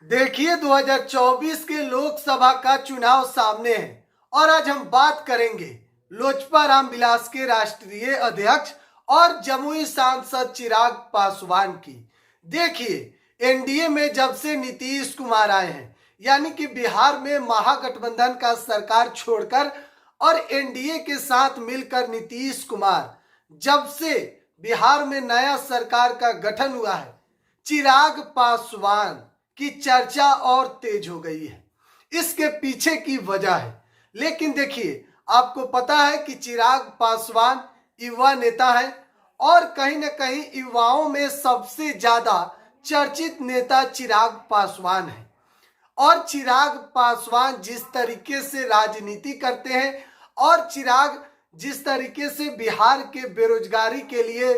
देखिए 2024 के लोकसभा का चुनाव सामने है और आज हम बात करेंगे लोजपा रामविलास के राष्ट्रीय अध्यक्ष और जमुई सांसद चिराग पासवान की। देखिए एनडीए में जब से नीतीश कुमार आए हैं, यानी कि बिहार में महागठबंधन का सरकार छोड़कर और एनडीए के साथ मिलकर नीतीश कुमार जब से बिहार में नया सरकार का गठन हुआ है, चिराग पासवान की चर्चा और तेज हो गई है। इसके पीछे की वजह है, लेकिन देखिए आपको पता है कि चिराग पासवान युवा नेता है और कहीं ना कहीं युवाओं में सबसे ज्यादा चर्चित नेता चिराग पासवान है। और चिराग पासवान जिस तरीके से राजनीति करते हैं और चिराग जिस तरीके से बिहार के बेरोजगारी के लिए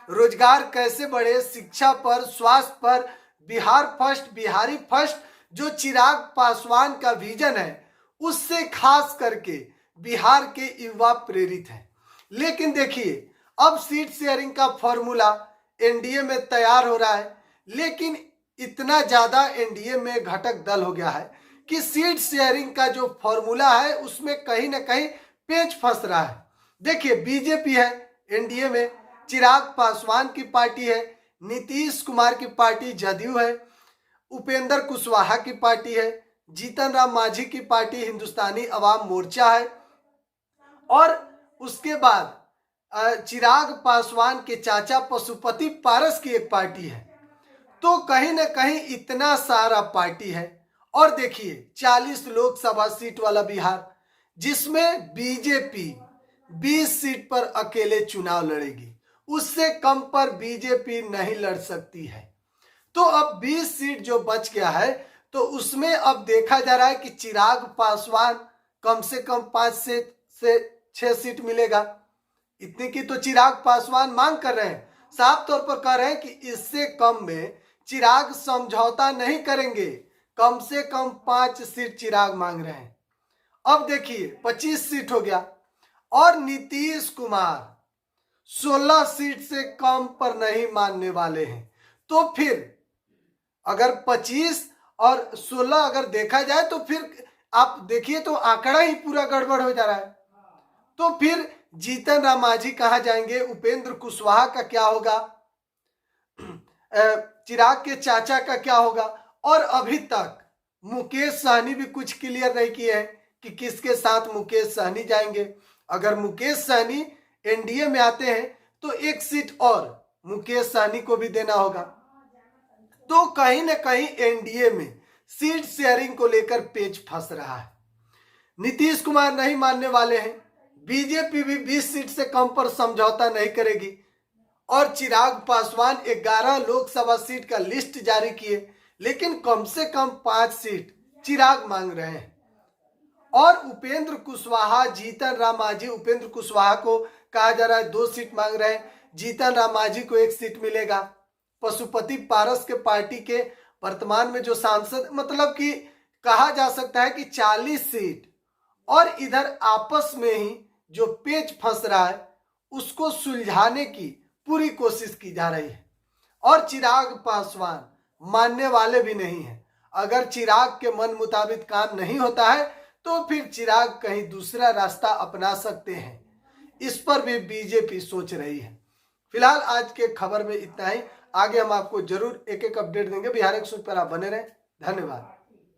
रोजगार कैसे बढ़े, शिक्षा पर, स्वास्थ्य पर, बिहार फर्स्ट, बिहारी फर्स्ट, जो चिराग पासवान का विजन है उससे खास करके बिहार के युवा प्रेरित हैं। लेकिन देखिए अब सीट शेयरिंग का फॉर्मूला एनडीए में तैयार हो रहा है, लेकिन इतना ज्यादा एनडीए में घटक दल हो गया है कि सीट शेयरिंग का जो फॉर्मूला है उसमें कहीं ना कहीं पेच फंस रहा है। देखिए बीजेपी है एनडीए में, चिराग पासवान की पार्टी है, नीतीश कुमार की पार्टी जदयू है, उपेंद्र कुशवाहा की पार्टी है, जीतन राम मांझी की पार्टी हिंदुस्तानी अवाम मोर्चा है और उसके बाद चिराग पासवान के चाचा पशुपति पारस की एक पार्टी है। तो कहीं ना कहीं इतना सारा पार्टी है। और देखिए 40 लोकसभा सीट वाला बिहार, जिसमें बीजेपी 20 सीट पर अकेले चुनाव लड़ेगी, उससे कम पर बीजेपी नहीं लड़ सकती है। तो अब 20 सीट जो बच गया है तो उसमें अब देखा जा रहा है कि चिराग पासवान कम से कम 5 से 6 सीट मिलेगा। इतनी की तो चिराग पासवान मांग कर रहे हैं, साफ तौर पर कह रहे हैं कि इससे कम में चिराग समझौता नहीं करेंगे। कम से कम 5 सीट चिराग मांग रहे हैं। अब देखिए 25 सीट हो गया और नीतीश कुमार 16 सीट से कम पर नहीं मानने वाले हैं। तो फिर अगर 25 और 16 अगर देखा जाए तो फिर आप देखिए तो आंकड़ा ही पूरा गड़बड़ हो जा रहा है। तो फिर जीतन राम मांझी कहाँ जाएंगे, उपेंद्र कुशवाहा का क्या होगा, चिराग के चाचा का क्या होगा। और अभी तक मुकेश सहनी भी कुछ क्लियर नहीं किए हैं कि किसके साथ मुकेश सहनी जाएंगे। अगर मुकेश सहनी एनडीए में आते हैं तो 1 सीट और मुकेश सहनी को भी देना होगा। तो कहीं ना कहीं एनडीए में सीट शेयरिंग को लेकर पेच फंस रहा है। नीतीश कुमार नहीं मानने वाले हैं, बीजेपी भी 20 सीट से कम पर समझौता नहीं करेगी और चिराग पासवान 11 लोकसभा सीट का लिस्ट जारी किए, लेकिन कम से कम 5 सीट चिराग मांग रहे हैं। और उपेंद्र कुशवाहा, जीतन राम मांझी, उपेंद्र कुशवाहा को कहा जा रहा है 2 सीट मांग रहे हैं, जीतन राम मांझी को 1 सीट मिलेगा। पशुपति पारस के पार्टी के वर्तमान में जो सांसद, मतलब कि कहा जा सकता है कि 40 सीट, और इधर आपस में ही जो पेच फंस रहा है उसको सुलझाने की पूरी कोशिश की जा रही है। और चिराग पासवान मानने वाले भी नहीं है। अगर चिराग के मन मुताबिक काम नहीं होता है तो फिर चिराग कहीं दूसरा रास्ता अपना सकते हैं। इस पर भी बीजेपी सोच रही है। फिलहाल आज के खबर में इतना ही। आगे हम आपको जरूर एक एक अपडेट देंगे। बिहार एक्सप्रेस पर आप बने रहें। धन्यवाद।